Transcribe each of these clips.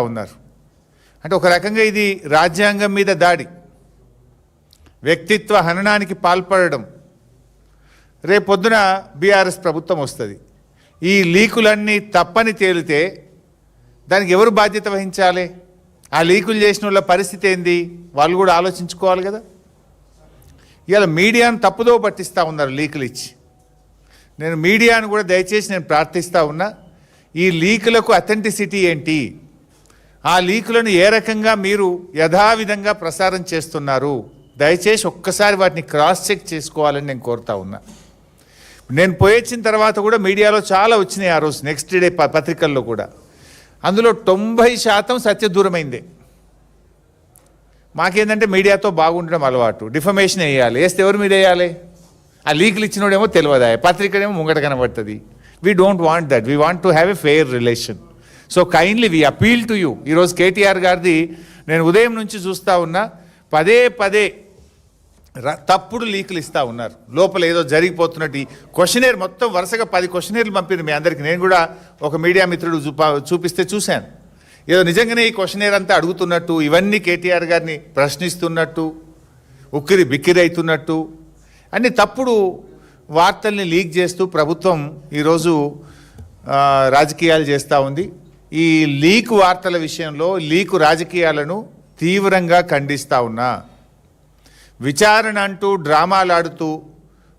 ఉన్నారు. అంటే ఒక రకంగా ఇది రాజ్యాంగం మీద దాడి, వ్యక్తిత్వ హననానికి పాల్పడడం. రేపొద్దున బీఆర్ఎస్ ప్రభుత్వం వస్తుంది. ఈ లీకులన్నీ తప్పని తేలితే దానికి ఎవరు బాధ్యత వహించాలి? ఆ లీకులు చేసిన వాళ్ళ పరిస్థితి ఏంది? వాళ్ళు కూడా ఆలోచించుకోవాలి కదా. ఇవాళ మీడియాను తప్పుదో పట్టిస్తూ ఉన్నారు లీకులు ఇచ్చి. నేను మీడియాను కూడా దయచేసి నేను ప్రార్థిస్తూ ఉన్నా, ఈ లీకులకు అథెంటిసిటీ ఏంటి, ఆ లీకులను ఏ రకంగా మీరు యథావిధంగా ప్రసారం చేస్తున్నారు, దయచేసి ఒక్కసారి వాటిని క్రాస్ చెక్ చేసుకోవాలని నేను కోరుతా ఉన్నా. నేను పోయొచ్చిన తర్వాత కూడా మీడియాలో చాలా వచ్చినాయి ఆ రోజు, నెక్స్ట్ డే పత్రికల్లో కూడా. అందులో 90% సత్యదూరమైందే. మాకేంటంటే మీడియాతో బాగుండడం అలవాటు, డిఫమేషన్ వేయాలి, వేస్తే ఎవరి మీద వేయాలి? ఆ లీకులు ఇచ్చినోడేమో తెలియదా, పత్రికనేమో ముంగట కనబడుతుంది. We don't want that, we want to have a fair relation. So kindly we appeal to you. ఈరోజు కేటీఆర్ గారిది నేను ఉదయం నుంచి చూస్తూ ఉన్నా, పదే పదే తప్పుడు లీకులు ఇస్తూ ఉన్నారు. లోపల ఏదో జరిగిపోతున్నట్టు క్వశ్చనేర్ మొత్తం వరుసగా 10 క్వశ్చనేర్లు పంపింది మీ అందరికీ. నేను కూడా ఒక మీడియా మిత్రుడు చూపిస్తే చూశాను. ఏదో నిజంగానే ఈ క్వశ్చనేర్ అంతా అడుగుతున్నట్టు, ఇవన్నీ కేటీఆర్ గారిని ప్రశ్నిస్తున్నట్టు, ఉక్కిరి బిక్కిరి అవుతున్నట్టు అన్ని తప్పుడు వార్తల్ని లీక్ చేస్తూ ప్రభుత్వం ఈరోజు రాజకీయాలు చేస్తూ ఉంది. ఈ లీక్ వార్తల విషయంలో లీకు రాజకీయాలను తీవ్రంగా ఖండిస్తూ ఉన్నా. విచారణ అంటూ డ్రామాలాడుతూ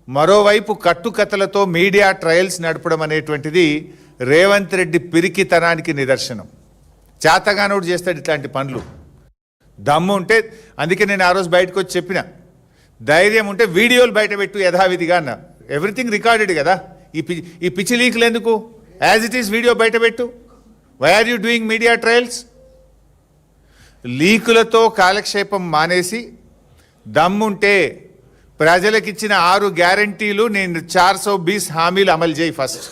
మరోవైపు కట్టుకథలతో మీడియా ట్రయల్స్ నడపడం అనేటువంటిది రేవంత్ రెడ్డి పిరికితనానికి నిదర్శనం. చేతగానోడు చేస్తాడు ఇట్లాంటి పనులు. దమ్ము ఉంటే, అందుకే నేను ఆ రోజు బయటకు వచ్చి చెప్పిన, ధైర్యం ఉంటే వీడియోలు బయట పెట్టు యథావిధిగా అన్న. ఎవ్రీథింగ్ రికార్డెడ్ కదా. ఈ పిచ్చి లీకులు ఎందుకు? యాజ్ ఇట్ ఈస్ వీడియో బయట పెట్టు. Why are you doing media trials? లీకులతో కాలక్షేపం మానేసి దమ్ముంటే ప్రజలకిచ్చిన 6 గ్యారంటీలు, నేను 420 హామీలు అమలు చేయి ఫస్ట్.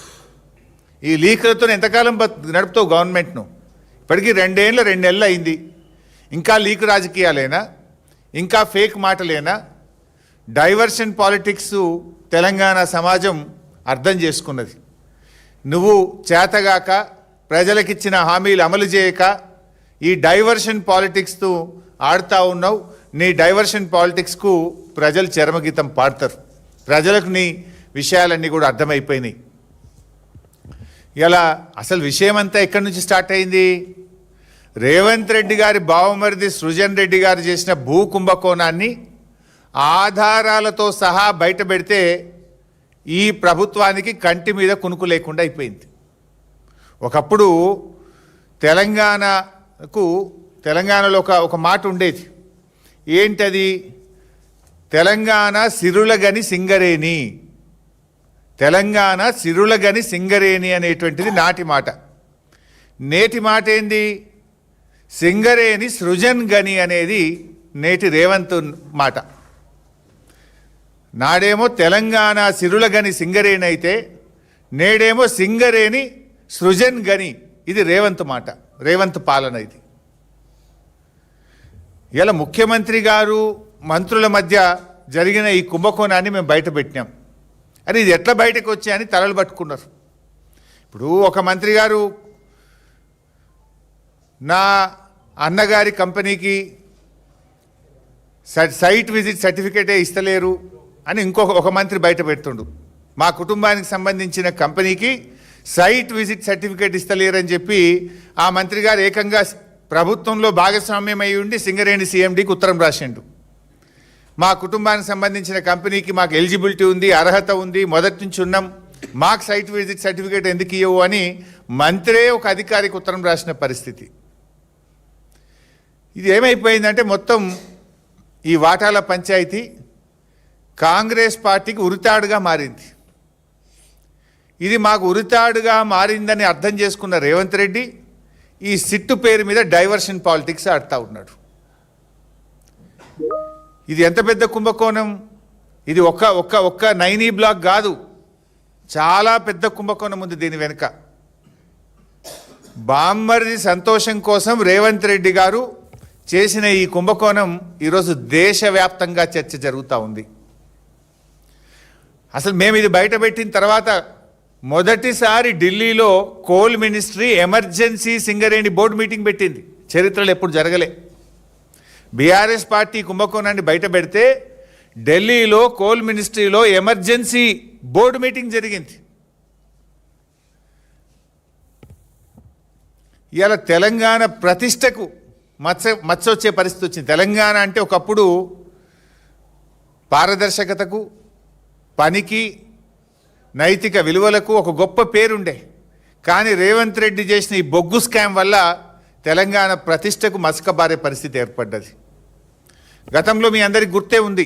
ఈ లీకులతో ఎంతకాలం నడుపుతావు గవర్నమెంట్ను? ఇప్పటికీ 2 నెలలు అయింది. ఇంకా లీకు రాజకీయాలేనా? ఇంకా ఫేక్ మాటలేనా? డైవర్షన్ పాలిటిక్స్ తెలంగాణ సమాజం అర్థం చేసుకున్నది. నువ్వు చేతగాక, ప్రజలకిచ్చిన హామీలు అమలు చేయక ఈ డైవర్షన్ పాలిటిక్స్తో ఆడుతూ ఉన్నావు. నీ డైవర్షన్ పాలిటిక్స్కు ప్రజలు చరమగీతం పాడతారు. ప్రజలకు నీ విషయాలన్నీ కూడా అర్థమైపోయినాయి. ఇలా అసలు విషయం అంతా ఎక్కడి నుంచి స్టార్ట్ అయింది? రేవంత్ రెడ్డి గారి బావమరిది సృజన్ రెడ్డి గారు చేసిన భూ కుంభకోణాన్ని ఆధారాలతో సహా బయట పెడితే ఈ ప్రభుత్వానికి కంటి మీద కునుకు లేకుండా అయిపోయింది. ఒకప్పుడు తెలంగాణలో ఒక మాట ఉండేది. ఏంటది? తెలంగాణ సిరులగని సింగరేణి, తెలంగాణ సిరులగని సింగరేణి అనేటువంటిది నాటి మాట. నేటి మాట ఏంది? సింగరేణి సృజన్ గని అనేది నేటి రేవంత్ మాట. నాడేమో తెలంగాణ సిరులగని సింగరేణి అయితే, నేడేమో సింగరేణి సృజన్ గని. ఇది రేవంత్ మాట, రేవంత్ పాలన ఇది. ఇలా ముఖ్యమంత్రి గారు మంత్రుల మధ్య జరిగిన ఈ కుంభకోణాన్ని మేము బయట పెట్టినాం. అని ఇది ఎట్లా బయటకు వచ్చాయని తలలు పట్టుకున్నారు. ఇప్పుడు ఒక మంత్రి గారు నా అన్నగారి కంపెనీకి సైట్ విజిట్ సర్టిఫికేటే ఇస్తలేరు అని ఒక మంత్రి బయట పెడుతుండు. మా కుటుంబానికి సంబంధించిన కంపెనీకి సైట్ విజిట్ సర్టిఫికేట్ ఇస్తలేరని చెప్పి ఆ మంత్రి గారు ఏకంగా ప్రభుత్వంలో భాగస్వామ్యం అయి ఉండి సింగరేణి సీఎండీకి ఉత్తరం రాసిండు. మా కుటుంబానికి సంబంధించిన కంపెనీకి మాకు ఎలిజిబిలిటీ ఉంది, అర్హత ఉంది, మొదటి నుంచి ఉన్నాం, మాకు సైట్ విజిట్ సర్టిఫికేట్ ఎందుకు ఇవ్వవు అని మంత్రే ఒక అధికారికి ఉత్తరం రాసిన పరిస్థితి. ఇది ఏమైపోయిందంటే మొత్తం ఈ వాటాల పంచాయతీ కాంగ్రెస్ పార్టీకి ఉరితాడుగా మారింది. ఇది మాకు ఉరితాడుగా మారిందని అర్థం చేసుకున్న రేవంత్ రెడ్డి ఈ సిట్టు పేరు మీద డైవర్షన్ పాలిటిక్స్ ఆడుతూ ఉన్నాడు. ఇది ఎంత పెద్ద కుంభకోణం! ఇది ఒక్క నైనీ బ్లాక్ కాదు, చాలా పెద్ద కుంభకోణం ఉంది దీని వెనుక. బామ్మర్ది సంతోషం కోసం రేవంత్ రెడ్డి గారు చేసిన ఈ కుంభకోణం ఈరోజు దేశవ్యాప్తంగా చర్చ జరుగుతూ ఉంది. అసలు మేము ఇది బయట పెట్టిన తర్వాత మొదటిసారి ఢిల్లీలో coal ministry emergency Singareni board meeting పెట్టింది. చరిత్రలో ఎప్పుడు జరగలే. బీఆర్ఎస్ పార్టీ కుంభకోణాన్ని బయట పెడితే ఢిల్లీలో కోల్ మినిస్ట్రీలో ఎమర్జెన్సీ బోర్డు మీటింగ్ జరిగింది. ఇవాళ తెలంగాణ ప్రతిష్టకు మచ్చ వచ్చే పరిస్థితి వచ్చింది. తెలంగాణ అంటే ఒకప్పుడు పారదర్శకతకు, పనికి, నైతిక విలువలకు ఒక గొప్ప పేరుండే. కానీ రేవంత్ రెడ్డి చేసిన ఈ బొగ్గు స్కామ్ వల్ల తెలంగాణ ప్రతిష్టకు మసకబారే పరిస్థితి ఏర్పడ్డది. గతంలో మీ అందరికి గుర్తే ఉంది,